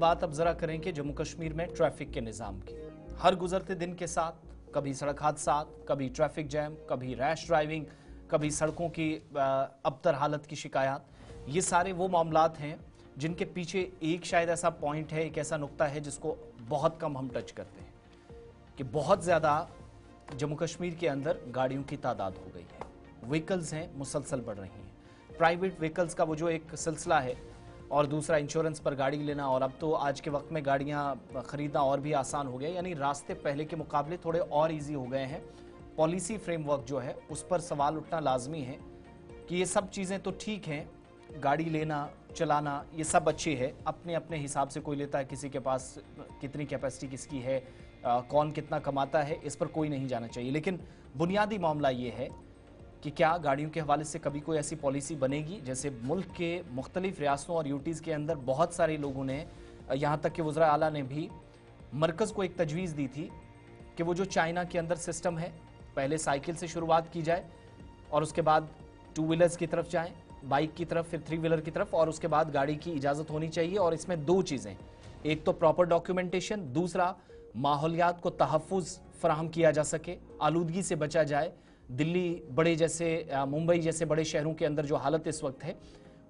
बात अब जरा करें कि जम्मू कश्मीर में ट्रैफिक के निज़ाम की। हर गुजरते दिन के साथ कभी सड़क हादसा, कभी ट्रैफिक जैम, कभी रैश ड्राइविंग, कभी सड़कों की अबतर हालत की शिकायत। ये सारे वो मामलात हैं जिनके पीछे एक शायद ऐसा पॉइंट है, एक ऐसा नुक्ता है जिसको बहुत कम हम टच करते हैं कि बहुत ज़्यादा जम्मू कश्मीर के अंदर गाड़ियों की तादाद हो गई है। व्हीकल्स हैं मुसलसल बढ़ रही हैं। प्राइवेट व्हीकल्स का वो जो एक सिलसिला है, और दूसरा इंश्योरेंस पर गाड़ी लेना, और अब तो आज के वक्त में गाड़ियां खरीदना और भी आसान हो गया। यानी रास्ते पहले के मुकाबले थोड़े और इजी हो गए हैं। पॉलिसी फ्रेमवर्क जो है उस पर सवाल उठना लाजमी है कि ये सब चीज़ें तो ठीक हैं, गाड़ी लेना चलाना ये सब अच्छे है, अपने अपने हिसाब से कोई लेता है, किसी के पास कितनी कैपेसिटी किसकी है, कौन कितना कमाता है, इस पर कोई नहीं जाना चाहिए। लेकिन बुनियादी मामला ये है कि क्या गाड़ियों के हवाले से कभी कोई ऐसी पॉलिसी बनेगी। जैसे मुल्क के मुख्तलिफ रियासतों और यूटीज़ के अंदर बहुत सारे लोगों ने, यहाँ तक कि वज़रा आला ने भी मरकज़ को एक तजवीज़ दी थी कि वो जो चाइना के अंदर सिस्टम है, पहले साइकिल से शुरुआत की जाए और उसके बाद टू व्हीलर्स की तरफ जाएं, बाइक की तरफ, फिर थ्री व्हीलर की तरफ, और उसके बाद गाड़ी की इजाज़त होनी चाहिए। और इसमें दो चीज़ें, एक तो प्रॉपर डॉक्यूमेंटेशन, दूसरा माहौलियात को तहफ़्फ़ुज़ फराहम किया जा सके, आलूदगी से बचा जाए। दिल्ली बड़े जैसे, मुंबई जैसे बड़े शहरों के अंदर जो हालत इस वक्त है,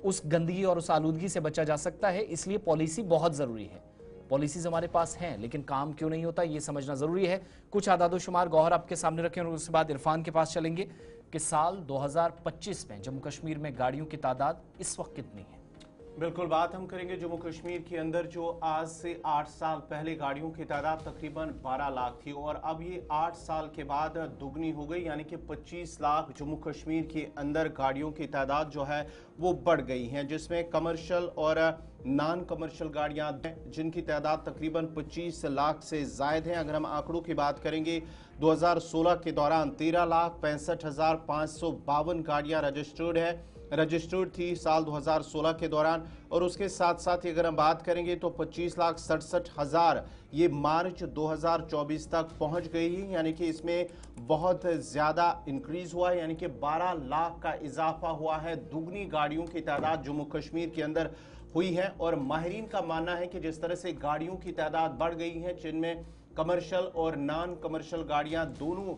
उस गंदगी और उस आलूदगी से बचा जा सकता है। इसलिए पॉलिसी बहुत ज़रूरी है। पॉलिसीज हमारे पास हैं, लेकिन काम क्यों नहीं होता ये समझना ज़रूरी है। कुछ आदादोशुमार गौहर आपके सामने रखें और उसके बाद इरफान के पास चलेंगे कि साल 2025 में जम्मू कश्मीर में गाड़ियों की तादाद इस वक्त कितनी है। बिल्कुल, बात हम करेंगे जम्मू कश्मीर के अंदर जो आज से 8 साल पहले गाड़ियों की तादाद तकरीबन 12 लाख थी और अब ये 8 साल के बाद दुगनी हो गई, यानी कि 25 लाख जम्मू कश्मीर के अंदर गाड़ियों की तादाद जो है वो बढ़ गई हैं, जिसमें कमर्शियल और नॉन कमर्शियल गाड़ियां जिनकी तादाद तकरीबन 25 लाख से ज़ायद हैं। अगर हम आंकड़ों की बात करेंगे 2016 के दौरान 13,65,552 गाड़ियां रजिस्टर्ड थी साल 2016 के दौरान, और उसके साथ साथ ही अगर हम बात करेंगे तो 25,67,000 ये मार्च 2024 तक पहुंच गई है, यानी कि इसमें बहुत ज़्यादा इंक्रीज़ हुआ है, यानी कि 12 लाख का इजाफा हुआ है। दुगनी गाड़ियों की तादाद जम्मू कश्मीर के अंदर हुई है। और माहिरीन का मानना है कि जिस तरह से गाड़ियों की तादाद बढ़ गई है, जिनमें कमर्शियल और नॉन कमर्शियल गाड़ियां दोनों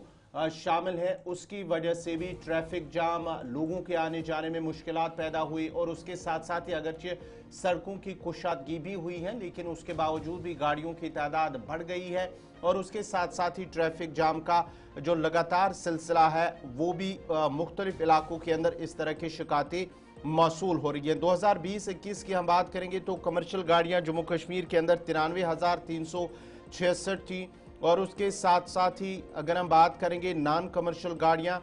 शामिल है, उसकी वजह से भी ट्रैफिक जाम, लोगों के आने जाने में मुश्किलात पैदा हुई। और उसके साथ साथ ही अगरचे सड़कों की कुशादगी भी हुई है, लेकिन उसके बावजूद भी गाड़ियों की तादाद बढ़ गई है। और उसके साथ साथ ही ट्रैफिक जाम का जो लगातार सिलसिला है वो भी मुख्तलिफ इलाकों के अंदर इस तरह की शिकायतें मौसूल हो रही है। 2020-21 की हम बात करेंगे तो कमर्शियल गाड़ियां जम्मू कश्मीर के अंदर 93,366 थी। और उसके साथ साथ ही अगर हम बात करेंगे नॉन कमर्शियल गाड़ियां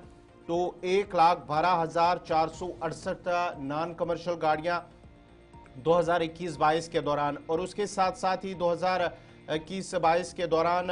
तो 1,12,468 नॉन कमर्शियल गाड़ियां 2021-22 के दौरान, और उसके साथ साथ ही 2021-22 के दौरान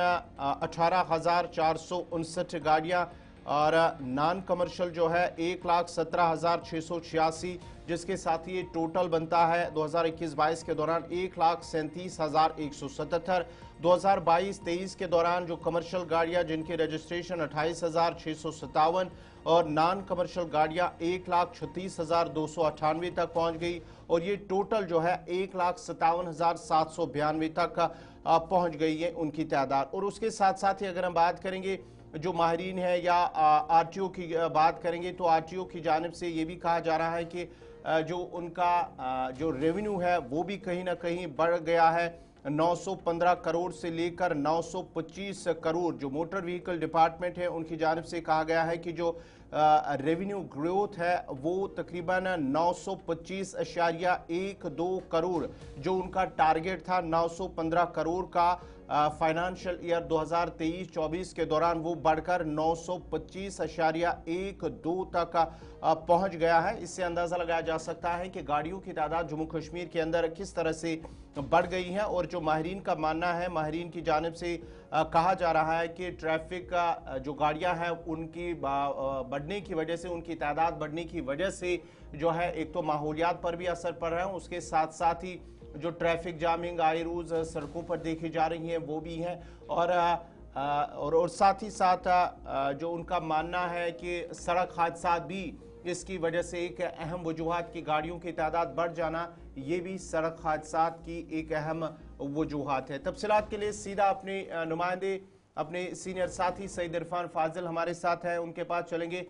18,459 गाड़ियां, और नॉन कमर्शियल जो है 1,17,686, जिसके साथ ही टोटल बनता है 2021-22 के दौरान 1,37,177। 2022-23 के दौरान जो कमर्शियल गाड़ियां जिनकी रजिस्ट्रेशन 28,657 और नॉन कमर्शियल गाड़ियां 1,36,298 तक पहुंच गई, और ये टोटल जो है 1,57,792 तक पहुंच गई है उनकी तादाद। और उसके साथ साथ ही अगर हम बात करेंगे जो माहिरीन है या आरटीओ की बात करेंगे तो आरटीओ की जानिब से ये भी कहा जा रहा है कि जो उनका जो रेवेन्यू है वो भी कहीं ना कहीं बढ़ गया है। 915 करोड़ से लेकर 925 करोड़ जो मोटर व्हीकल डिपार्टमेंट है उनकी जानिब से कहा गया है कि जो रेवेन्यू ग्रोथ है वो तकरीबन 925.12 करोड़, जो उनका टारगेट था 915 करोड़ का फाइनेंशियल ईयर 2023-24 के दौरान, वो बढ़कर 925.12 तक पहुंच गया है। इससे अंदाजा लगाया जा सकता है कि गाड़ियों की तादाद जम्मू कश्मीर के अंदर किस तरह से बढ़ गई है। और जो माहिरीन का मानना है, माहिरीन की जानिब से कहा जा रहा है कि ट्रैफिक का जो गाड़ियां हैं उनकी बढ़ने की वजह से, उनकी तादाद बढ़ने की वजह से जो है एक तो माहौलियात पर भी असर पड़ रहा है, उसके साथ साथ ही जो ट्रैफिक जामिंग आए रोज सड़कों पर देखी जा रही है वो भी है। और साथ ही साथ जो उनका मानना है कि सड़क हादसा भी इसकी वजह से एक अहम वजूहात की गाड़ियों की तादाद बढ़ जाना, ये भी सड़क हादसा की एक अहम वजूहात है। तफसीलात के लिए सीधा अपने नुमाइंदे, अपने सीनियर साथी सईद इरफान फाजिल हमारे साथ हैं, उनके पास चलेंगे।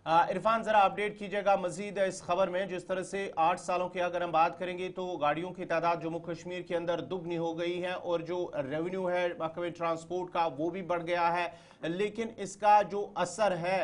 इरफान, जरा अपडेट कीजिएगा मजीद इस खबर में। जिस तरह से 8 सालों की अगर हम बात करेंगे तो गाड़ियों की तादाद जम्मू कश्मीर के अंदर दुगनी हो गई है और जो रेवेन्यू है महकमे ट्रांसपोर्ट का वो भी बढ़ गया है, लेकिन इसका जो असर है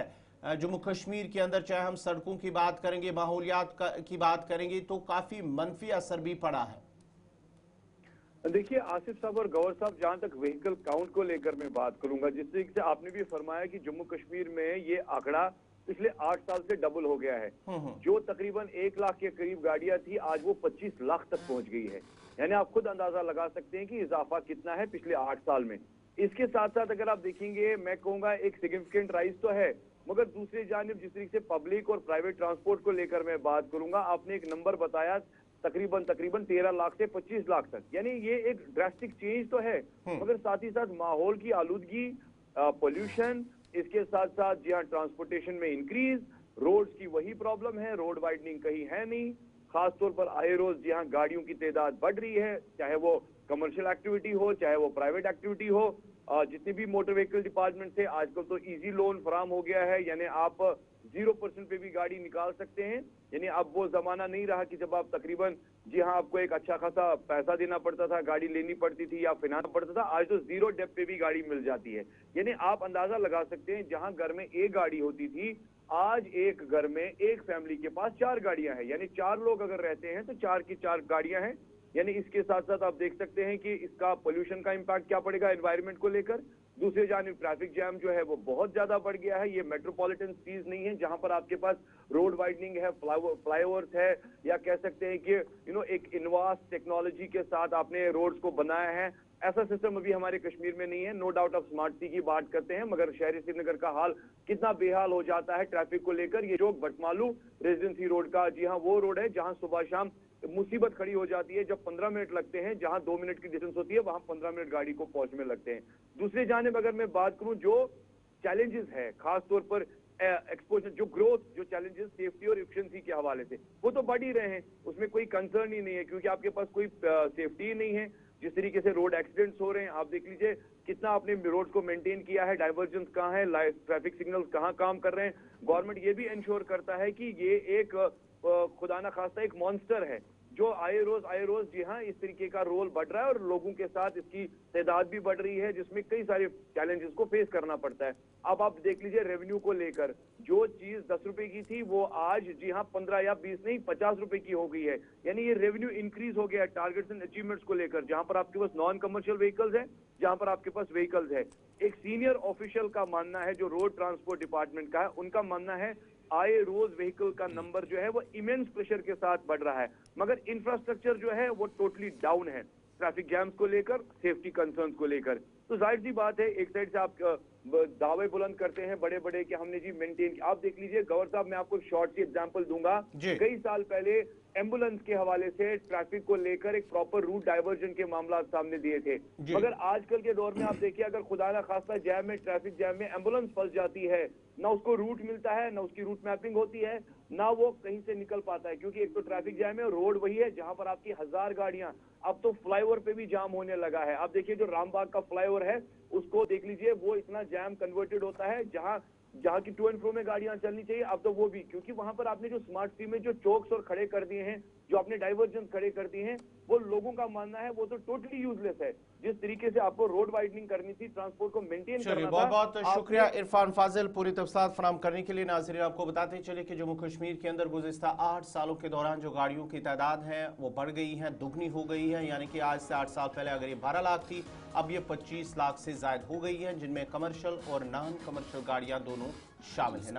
जम्मू कश्मीर के अंदर, चाहे हम सड़कों की बात करेंगे, माहौलियात की बात करेंगे, तो काफी मनफी असर भी पड़ा है। देखिए आसिफ साहब और गौर साहब, जहां तक व्हीकल काउंट को लेकर मैं बात करूंगा, जिस तरीके से आपने भी फरमाया कि जम्मू कश्मीर में ये आंकड़ा पिछले 8 साल से डबल हो गया है। जो तकरीबन 1 लाख के करीब गाड़ियां थी, आज वो 25 लाख तक पहुंच गई है। यानी आप खुद अंदाजा लगा सकते हैं कि इजाफा कितना है पिछले 8 साल में। इसके साथ साथ अगर आप देखेंगे, मैं कहूंगा एक सिग्निफिकेंट राइज तो है, मगर दूसरी जानिब जिस तरीके से पब्लिक और प्राइवेट ट्रांसपोर्ट को लेकर मैं बात करूंगा, आपने एक नंबर बताया तकरीबन 13 लाख से 25 लाख तक, यानी ये एक ड्रास्टिक चेंज तो है, मगर साथ ही साथ माहौल की आलूदगी, पोल्यूशन, इसके साथ साथ जी हाँ ट्रांसपोर्टेशन में इंक्रीज, रोड्स की वही प्रॉब्लम है, रोड वाइडनिंग कहीं है नहीं, खासतौर पर आए रोज जी हाँ गाड़ियों की तादाद बढ़ रही है, चाहे वो कमर्शियल एक्टिविटी हो, चाहे वो प्राइवेट एक्टिविटी हो। जितनी भी मोटर व्हीकल डिपार्टमेंट से आजकल तो इजी लोन फराम हो गया है, यानी आप 0% पे भी गाड़ी निकाल सकते हैं। यानी अब वो जमाना नहीं रहा कि जब आप तकरीबन जी हाँ आपको एक अच्छा खासा पैसा देना पड़ता था, गाड़ी लेनी पड़ती थी या फिनांस पड़ता था। आज तो 0 डेप्थ पे भी गाड़ी मिल जाती है। यानी आप अंदाजा लगा सकते हैं, जहां घर में एक गाड़ी होती थी, आज एक घर में एक फैमिली के पास 4 गाड़ियां हैं। यानी 4 लोग अगर रहते हैं तो 4 की 4 गाड़ियां हैं। यानी इसके साथ साथ आप देख सकते हैं कि इसका पोल्यूशन का इम्पैक्ट क्या पड़ेगा एनवायरनमेंट को लेकर। दूसरी जानिब ट्रैफिक जैम जो है वो बहुत ज्यादा बढ़ गया है। ये मेट्रोपॉलिटन सिटीज नहीं है जहां पर आपके पास रोड वाइडनिंग है, फ्लाईओवर्स है, या कह सकते हैं कि एक इनवास टेक्नोलॉजी के साथ आपने रोड्स को बनाया है। ऐसा सिस्टम अभी हमारे कश्मीर में नहीं है। नो डाउट आप स्मार्ट सिटी की बात करते हैं, मगर शहरी श्रीनगर का हाल कितना बेहाल हो जाता है ट्रैफिक को लेकर। ये जो बटमालू रेजिडेंसी रोड का, जी हाँ वो रोड है जहां सुबह शाम मुसीबत खड़ी हो जाती है, जब 15 मिनट लगते हैं, जहां 2 मिनट की डिस्टेंस होती है वहां 15 मिनट गाड़ी को पहुंचने लगते हैं। दूसरी जानिब अगर मैं बात करूं, जो चैलेंजेस है खासतौर पर एक्सपोजर, जो ग्रोथ, जो चैलेंजेस सेफ्टी और एफिशिएंसी के हवाले से, वो तो बढ़ ही रहे हैं, उसमें कोई कंसर्न ही नहीं है, क्योंकि आपके पास कोई सेफ्टी ही नहीं है। जिस तरीके से रोड एक्सीडेंट्स हो रहे हैं, आप देख लीजिए कितना आपने रोड को मेंटेन किया है, डाइवर्जेंस कहाँ है, ट्रैफिक सिग्नल्स कहाँ काम कर रहे हैं। गवर्नमेंट ये भी इंश्योर करता है कि ये एक खुदा ना खास्ता एक मॉन्स्टर है जो आए रोज जी हाँ इस तरीके का रोल बढ़ रहा है, और लोगों के साथ इसकी तादाद भी बढ़ रही है, जिसमें कई सारे चैलेंजेस को फेस करना पड़ता है। अब आप देख लीजिए रेवेन्यू को लेकर, जो चीज 10 रुपए की थी वो आज जी हाँ 15 या 20 नहीं 50 रुपए की हो गई है। यानी ये रेवेन्यू इंक्रीज हो गया है टारगेट्स एंड अचीवमेंट्स को लेकर, जहां पर आपके पास नॉन कमर्शियल व्हीकल्स है, जहां पर आपके पास व्हीकल्स है। एक सीनियर ऑफिशियल का मानना है, जो रोड ट्रांसपोर्ट डिपार्टमेंट का है, उनका मानना है आए रोज व्हीकल का नंबर जो है वो इमेंस प्रेशर के साथ बढ़ रहा है, मगर इंफ्रास्ट्रक्चर जो है वो टोटली डाउन है ट्रैफिक जैम्स को लेकर, सेफ्टी कंसर्न्स को लेकर। तो जाहिर सी बात है, एक साइड से आप दावे बुलंद करते हैं बड़े बड़े कि हमने जी मेंटेन किया। आप देख लीजिए गौर साहब, मैं आपको एक शॉर्ट सी एग्जांपल दूंगा। कई साल पहले एम्बुलेंस के हवाले से ट्रैफिक को लेकर एक प्रॉपर रूट डाइवर्जन के मामला सामने दिए थे, मगर आजकल के दौर में आप देखिए, अगर खुदा ना खास्ता जैम में, ट्रैफिक जैम में एम्बुलेंस फंस जाती है, ना उसको रूट मिलता है, ना उसकी रूट मैपिंग होती है, ना वो कहीं से निकल पाता है, क्योंकि एक तो ट्रैफिक जैम है और रोड वही है जहां पर आपकी 1000 गाड़ियां, अब तो फ्लाईओवर पे भी जाम होने लगा है। आप देखिए जो रामबाग का फ्लाईओवर है उसको देख लीजिए, वो इतना जैम कन्वर्टेड होता है, जहां की टू एंड फ्रो में गाड़ियां चलनी चाहिए, अब तो वो भी, क्योंकि वहां पर आपने जो स्मार्ट सिटी में जो चौक्स और खड़े कर दिए हैं, जो आपने डाइवर्जन खड़े कर दिए हैं, वो लोगों का मानना है वो तो टोटली यूजलेस है। जिस तरीके से आपको रोड वाइडनिंग करनी थी, ट्रांसपोर्ट को मेंटेन करना था। बहुत बहुत शुक्रिया इरफान फाजिल पूरी तफसीलात फराहम करने के लिए। नाज़रीन, आपको बताते चले कि जम्मू कश्मीर के अंदर गुज़िश्ता 8 सालों के दौरान जो गाड़ियों की तादाद है वो बढ़ गई है, दुगनी हो गई है। यानी कि आज से 8 साल पहले अगर ये 12 लाख थी, अब ये 25 लाख से ज्यादा हो गई है, जिनमें कमर्शियल और नॉन कमर्शियल गाड़ियां दोनों शामिल है।